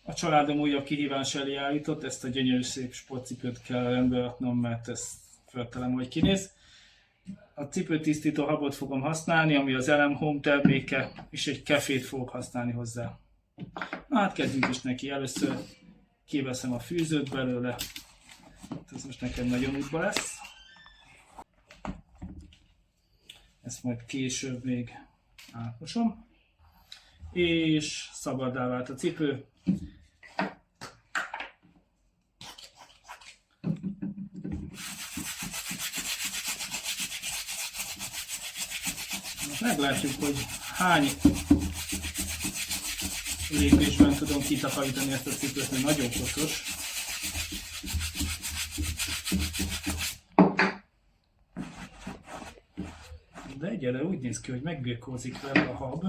A családom újabb kihívás elé állított, ezt a gyönyörű szép sportcipőt kell rendbe raknom, mert ez föltelem, hogy kinéz. A cipőtisztító habot fogom használni, ami az LM Home terméke, és egy kefét fogok használni hozzá. Na hát kezdjünk is neki. Először kiveszem a fűzőt belőle. Ez most nekem nagyon útba lesz. Ezt majd később még átmosom. És szabaddá vált a cipő. Most meglátjuk, hogy hány lépésben tudom kitakarítani ezt a cipőt, mert nagyon koszos. De egyelőre úgy néz ki, hogy megbirkózik vele a hab.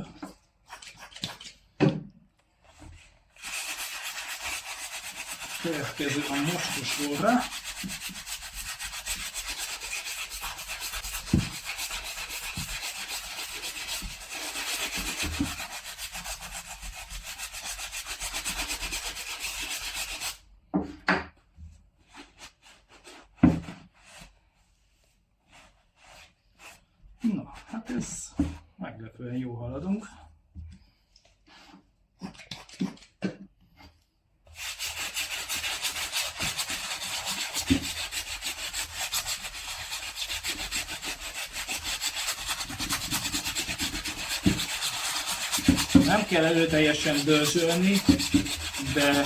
Következő a mostos óra. Na, hát ez meglepően jó haladunk. Nem kell erőteljesen dörzsölni, de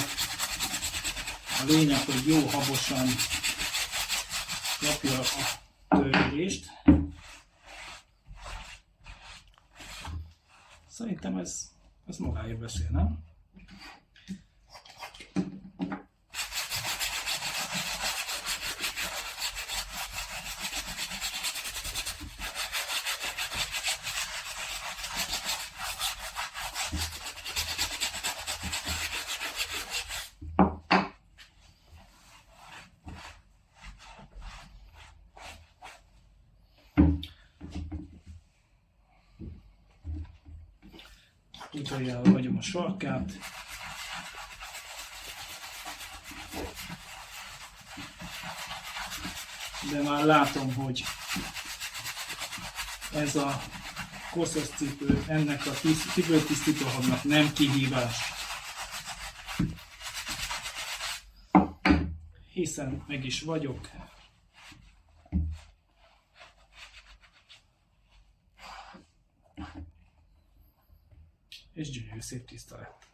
a lényeg, hogy jó habosan kapja a törődést. Szerintem ez magáért beszél, nem? Utoljára hagyom a sarkát. De már látom, hogy ez a koszos cipő ennek a cipőtisztítóhabnak nem kihívás. Hiszen meg is vagyok. És gyönyörű szép tiszta lett.